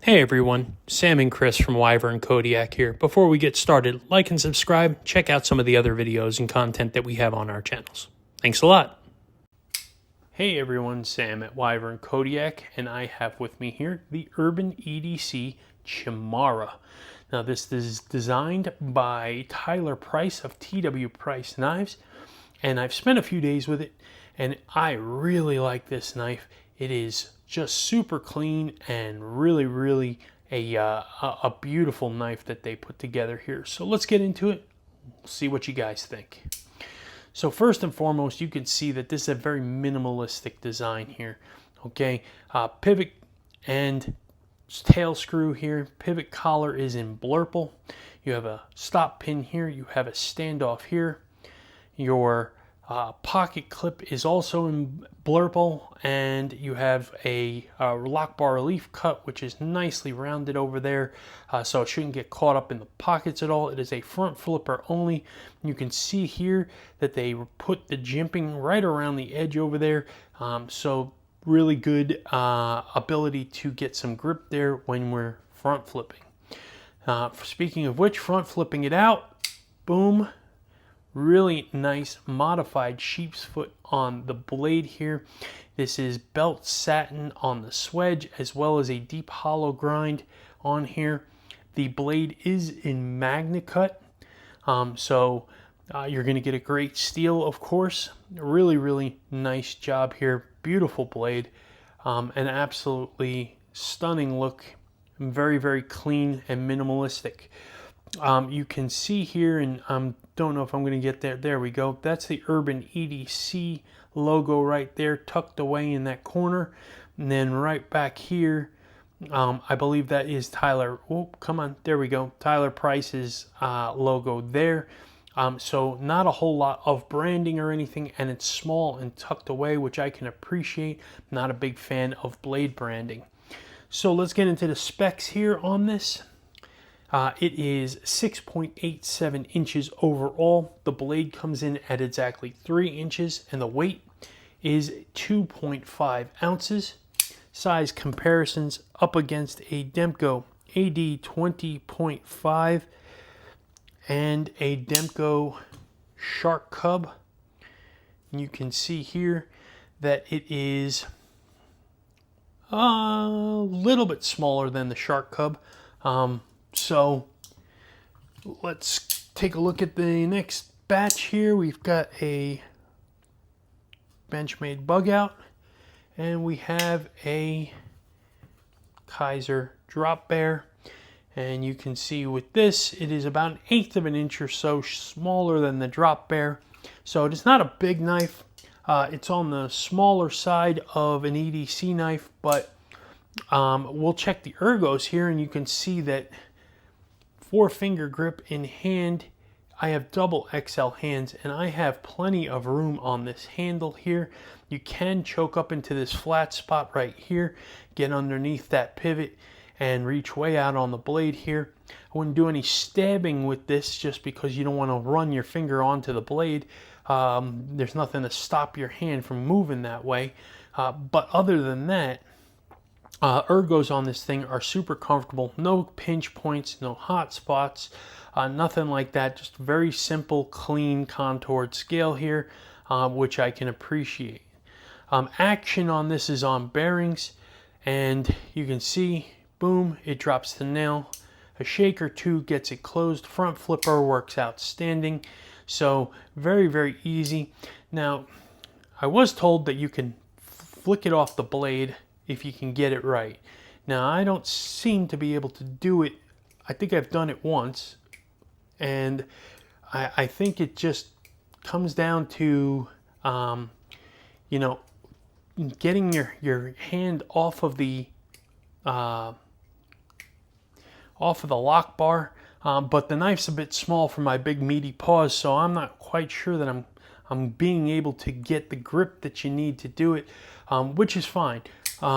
Hey everyone, Sam and Chris from Wyvern Kodiak here. Before we get started, like and subscribe, check out some of the other videos and content that we have on our channels. Thanks a lot. Hey everyone, Sam at Wyvern Kodiak, and I have with me here the Urban EDC Chimarra. Now this is designed by Tyler Price of TW Price Knives, and I've spent a few days with it, and I really like this knife. It is just super clean and really a beautiful knife that they put together here. So let's get into it. We'll see what you guys think. So first and foremost, you can see that this is a very minimalistic design here. Okay, pivot and tail screw here. Pivot collar is in blurple. You have a stop pin here. You have a standoff here. Your pocket clip is also in blurple, and you have a lock bar relief cut, which is nicely rounded over there, so it shouldn't get caught up in the pockets at all. It is a front flipper only. You can see here that they put the jimping right around the edge over there, so really good ability to get some grip there when we're front flipping. Speaking of which, front flipping it out, boom. Really nice modified sheep's foot on the blade here. This is belt satin on the swedge, as well as a deep hollow grind on here. The blade is in magna cut, so you're going to get a great steel, of course. Really nice job here. Beautiful blade, an absolutely stunning look. Very clean and minimalistic. You can see here, and don't know if I'm going to get there. There we go. That's the Urban EDC logo right there, tucked away in that corner. And then right back here, I believe that is Tyler. Oh, come on. There we go. Tyler Price's logo there. So not a whole lot of branding or anything, and it's small and tucked away, which I can appreciate. Not a big fan of blade branding. So let's get into the specs here on this. It is 6.87 inches overall. The blade comes in at exactly 3 inches, and the weight is 2.5 ounces. Size comparisons up against a Demko AD 20.5 and a Demko Shark Cub. And you can see here that it is a little bit smaller than the Shark Cub. So let's take a look at the next batch here. We've got a Benchmade bug out, and we have a Kaiser drop bear. And you can see with this, it is about 1/8 of an inch or so smaller than the drop bear. So it is not a big knife. It's on the smaller side of an EDC knife, but we'll check the ergos here, and you can see that 4-finger grip in hand. I have double XL hands, and I have plenty of room on this handle here. You can choke up into this flat spot right here, get underneath that pivot, and reach way out on the blade here. I wouldn't do any stabbing with this just because you don't want to run your finger onto the blade. There's nothing to stop your hand from moving that way. But other than that, ergos on this thing are super comfortable. No pinch points, no hot spots, nothing like that. Just very simple, clean, contoured scale here, which I can appreciate. Action on this is on bearings, and you can see, boom, it drops the nail. A shake or two gets it closed. Front flipper works outstanding. So very easy. Now, I was told that you can flick it off the blade if you can get it right. Now, I don't seem to be able to do it. I think I've done it once, and I think it just comes down to you know, getting your hand off of the lock bar, but the knife's a bit small for my big meaty paws, so I'm not quite sure that I'm being able to get the grip that you need to do it, which is fine.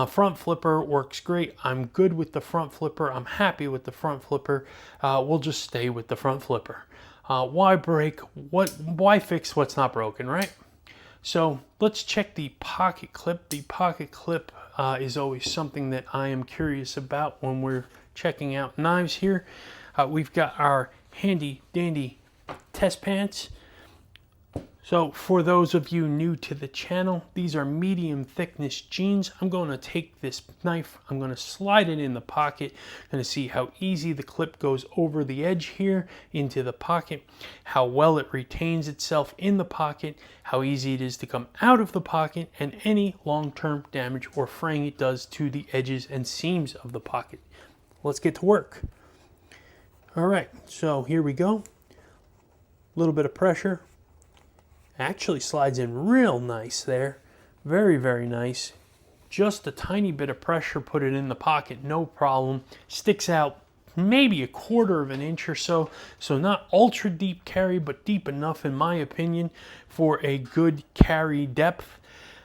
Front flipper works great. I'm good with the front flipper. I'm happy with the front flipper. We'll just stay with the front flipper. Why break? Why fix what's not broken, right? So let's check the pocket clip. The pocket clip is always something that I am curious about when we're checking out knives here. We've got our handy dandy test pants. So for those of you new to the channel, these are medium thickness jeans. I'm going to take this knife, I'm going to slide it in the pocket. I'm going to see how easy the clip goes over the edge here into the pocket, how well it retains itself in the pocket, how easy it is to come out of the pocket, and any long-term damage or fraying it does to the edges and seams of the pocket. Let's get to work. All right, so here we go. A little bit of pressure. Actually slides in real nice there. Very, very nice. Just a tiny bit of pressure, put it in the pocket, no problem. Sticks out maybe 1/4 of an inch or so. So not ultra deep carry, but deep enough in my opinion for a good carry depth.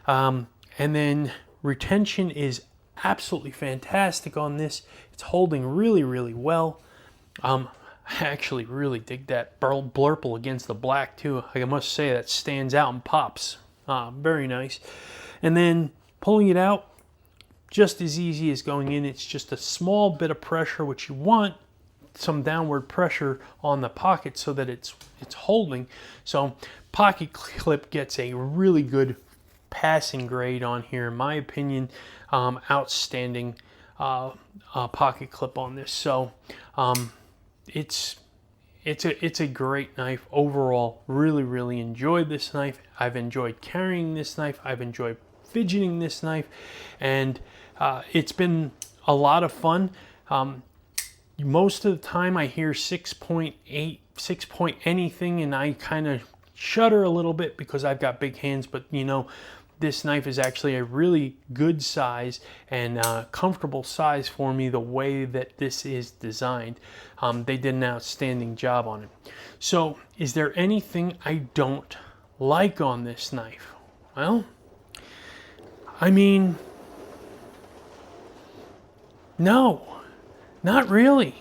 And then retention is absolutely fantastic on this. It's holding really, really well. I actually really dig that blurple against the black too. I must say that stands out and pops. Very nice. And then pulling it out, just as easy as going in. It's just a small bit of pressure, which you want some downward pressure on the pocket so that it's holding. So pocket clip gets a really good passing grade on here, in my opinion. Outstanding pocket clip on this. So it's a great knife overall. Really, really enjoyed this knife. I've enjoyed carrying this knife. I've enjoyed fidgeting this knife, and it's been a lot of fun. Most of the time I hear 6.8, 6 point anything, and I kind of shudder a little bit because I've got big hands, but you know, this knife is actually a really good size and comfortable size for me the way that this is designed. They did an outstanding job on it. So is there anything I don't like on this knife? Well, I mean, no, not really.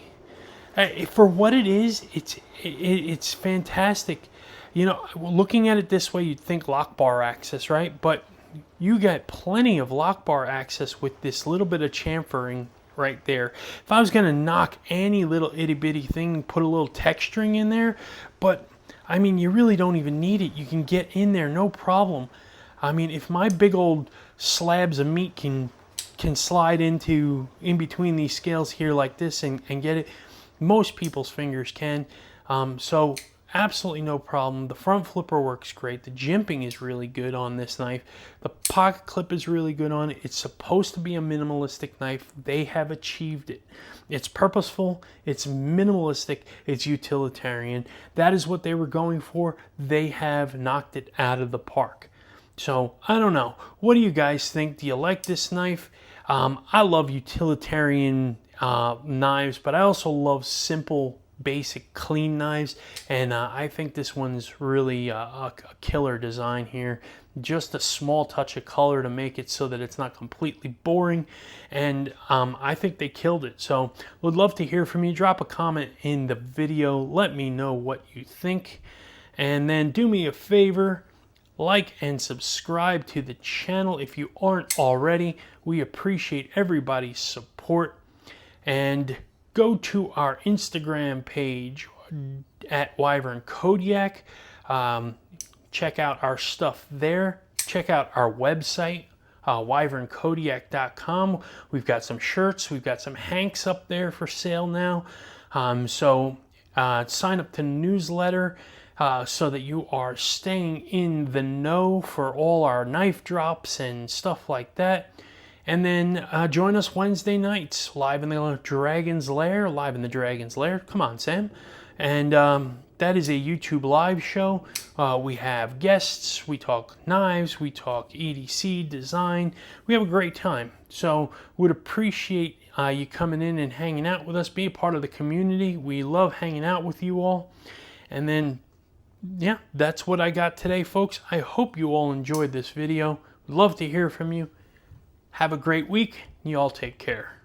For what it is, it's fantastic. You know, looking at it this way, you'd think lock bar access, right? But you got plenty of lock bar access with this little bit of chamfering right there. If I was going to knock any little itty bitty thing, put a little texturing in there, but I mean, you really don't even need it. You can get in there, no problem. I mean, if my big old slabs of meat can slide in between these scales here like this and get it, most people's fingers can. So absolutely no problem. The front flipper works great. The jimping is really good on this knife. The pocket clip is really good on it. It's supposed to be a minimalistic knife. They have achieved it. It's purposeful, it's minimalistic, it's utilitarian. That is what they were going for. They have knocked it out of the park. So I don't know. What do you guys think? Do you like this knife? I love utilitarian knives, but I also love simple, basic, clean knives, and I think this one's really a killer design here. Just a small touch of color to make it so that it's not completely boring, and I think they killed it. So would love to hear from you. Drop a comment in the video, let me know what you think, and then do me a favor, like and subscribe to the channel if you aren't already. We appreciate everybody's support, and go to our Instagram page at Wyvern Kodiak. Check out our stuff there. Check out our website, wyvernkodiak.com. We've got some shirts. We've got some hanks up there for sale now. So sign up to the newsletter so that you are staying in the know for all our knife drops and stuff like that. And then join us Wednesday nights, live in the Dragon's Lair. Come on, Sam. And that is a YouTube live show. We have guests. We talk knives. We talk EDC design. We have a great time. So would appreciate you coming in and hanging out with us. Be a part of the community. We love hanging out with you all. And then, yeah, that's what I got today, folks. I hope you all enjoyed this video. Love to hear from you. Have a great week. You all take care.